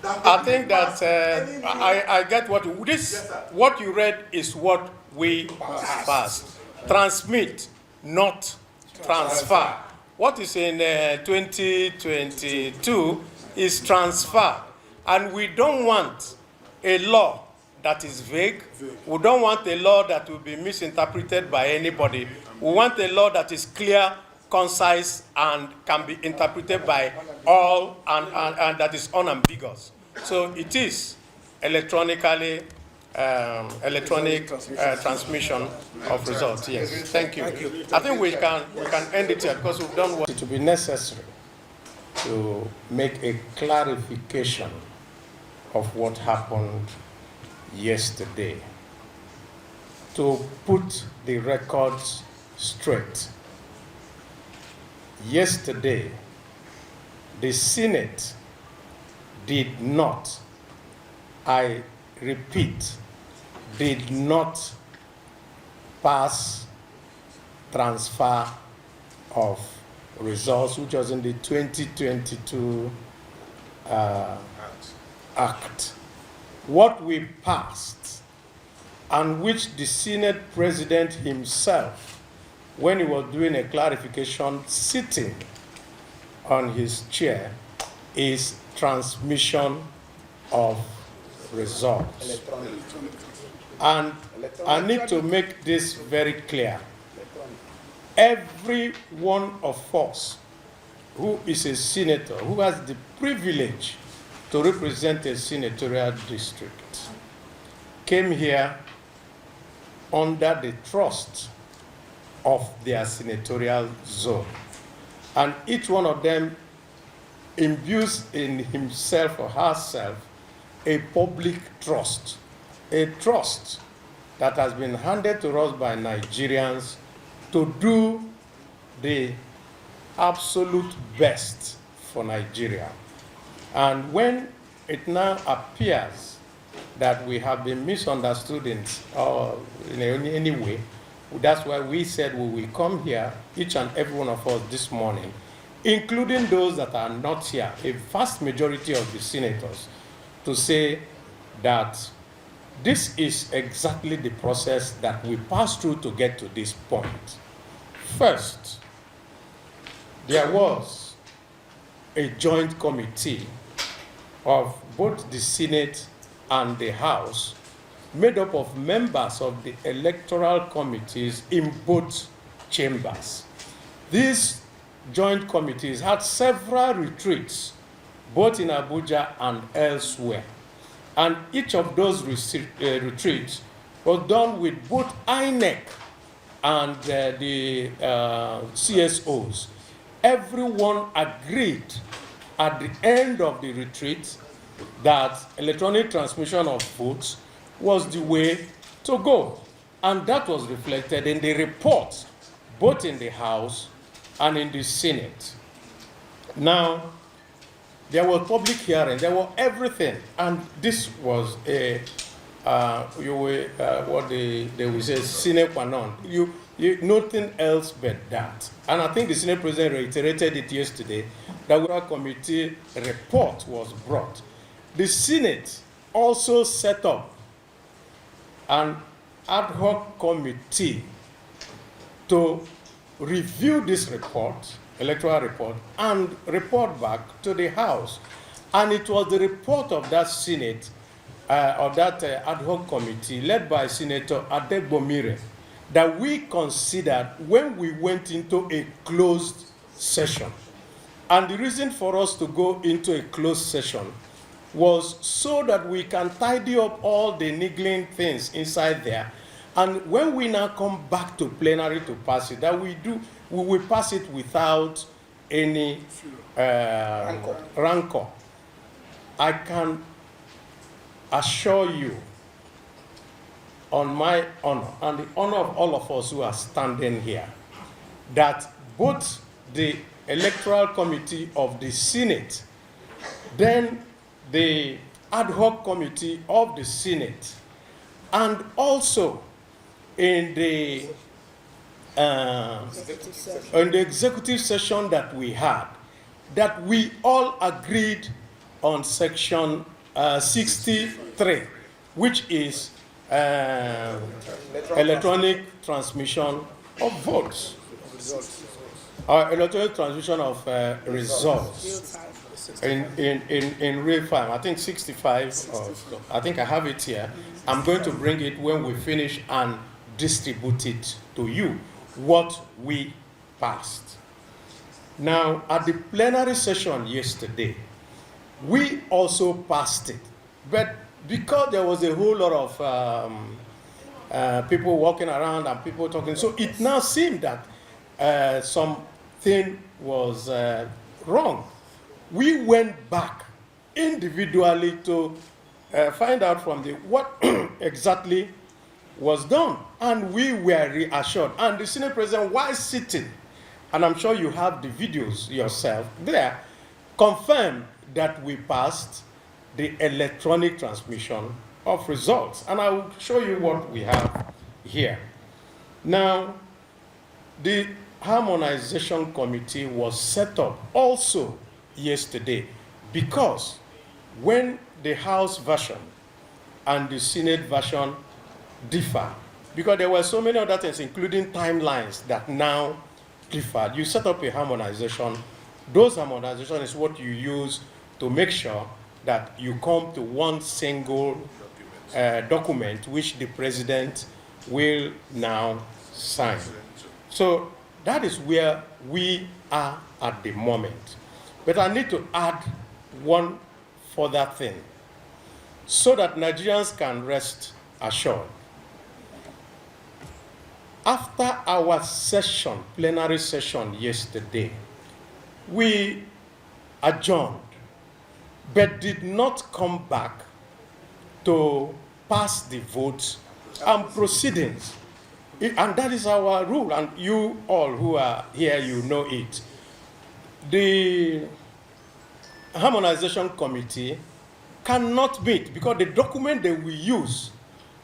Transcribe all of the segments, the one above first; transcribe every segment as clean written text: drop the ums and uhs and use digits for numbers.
I think that I get what what you read is what we passed. Transmit, not transfer. What is in 2022 is transfer, and we don't want a law that is vague. We don't want a law that will be misinterpreted by anybody. We want a law that is clear, concise, and can be interpreted by all, and that is unambiguous. So it is electronic transmission of results. Yes, thank you. I think we can end it here because we've done what it will be necessary to make a clarification of what happened yesterday, to put the records straight. Yesterday, the Senate did not, I repeat, did not pass transfer of results, which was in the 2022 Act. What we passed, and which the Senate President himself, when he was doing a clarification sitting on his chair, is transmission of results. And I need to make this very clear. Every one of us who is a senator, who has the privilege to represent a senatorial district, came here under the trust of their senatorial zone. And each one of them imbues in himself or herself a public trust, a trust that has been handed to us by Nigerians to do the absolute best for Nigeria. And when it now appears that we have been misunderstood in any way, that's why we said we will come here, each and every one of us this morning, including those that are not here, a vast majority of the senators, to say that this is exactly the process that we passed through to get to this point. First, there was a joint committee of both the Senate and the House, made up of members of the electoral committees in both chambers. These joint committees had several retreats, both in Abuja and elsewhere. And each of those retreats was done with both INEC and the CSOs. Everyone agreed at the end of the retreat that electronic transmission of votes was the way to go. And that was reflected in the report, both in the House and in the Senate. Now, there was public hearing, there was everything, and this was a, what they will say, sine qua non. Nothing else but that. And I think the Senate President reiterated it yesterday, that the committee report was brought. The Senate also set up an ad hoc committee to review this report, electoral report, and report back to the House. And it was the report of that Senate, of that ad hoc committee, led by Senator Adegbomire, that we considered when we went into a closed session. And the reason for us to go into a closed session was so that we can tidy up all the niggling things inside there. And when we now come back to plenary to pass it, that we will pass it without any rancor. I can assure you, on my honor and the honor of all of us who are standing here, that both the Electoral Committee of the Senate, then the ad hoc committee of the Senate, and also in the executive session that we had, that we all agreed on section 63, which is electronic transmission of votes. Electronic transmission of results in real time. I think 65, I think I have it here. I'm going to bring it when we finish and distribute it to you, what we passed. Now, at the plenary session yesterday, we also passed it. But because there was a whole lot of people walking around and people talking, so it now seemed that something was wrong. We went back individually to find out from what exactly was done, and we were reassured. And the Senate President, while sitting, and I'm sure you have the videos yourself there, confirmed that we passed the electronic transmission of results. And I will show you what we have here. Now, the Harmonization Committee was set up also yesterday because when the House version and the Senate version differ, because there were so many other things, including timelines, that now differ. You set up a harmonization. Those harmonization is what you use to make sure that you come to one single document which the president will now sign. So that is where we are at the moment. But I need to add one further thing so that Nigerians can rest assured. After our session, plenary session yesterday, we adjourned, but did not come back to pass the votes and proceedings. And that is our rule, and you all who are here, you know it. The Harmonization Committee cannot meet because the document that we use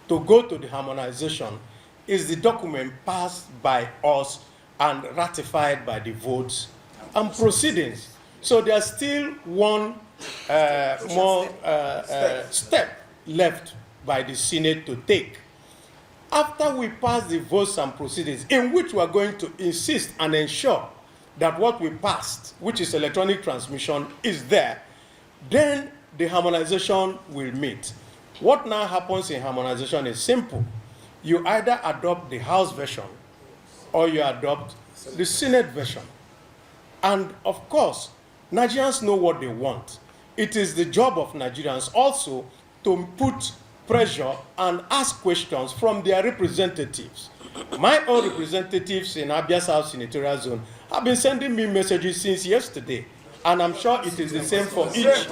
to go to the harmonization is the document passed by us and ratified by the votes and proceedings. So there's still one more step left by the Senate to take. After we pass the votes and proceedings, in which we are going to insist and ensure that what we passed, which is electronic transmission, is there, then the harmonization will meet. What now happens in harmonization is simple. You either adopt the House version or you adopt the Senate version. And of course, Nigerians know what they want. It is the job of Nigerians also to put pressure and ask questions from their representatives. My own representatives in Abia South Senatorial Zone have been sending me messages since yesterday. And I'm sure it is the same for each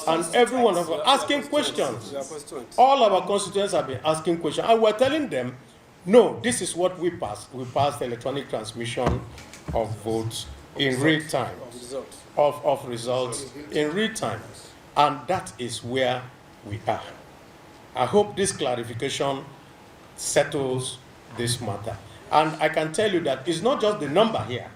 and every one of us, asking questions. All our constituents have been asking questions. And we're telling them, no, this is what we passed. We passed electronic transmission of votes in real time, of results in real time. And that is where we are. I hope this clarification settles this matter. And I can tell you that it's not just the number here.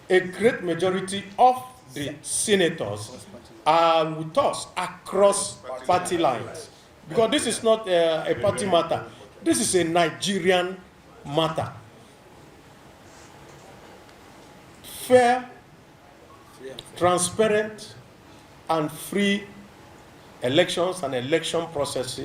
A great majority of the senators are with us across party lines. Because this is not a party matter. This is a Nigerian matter. Fair, transparent, and free elections and election processes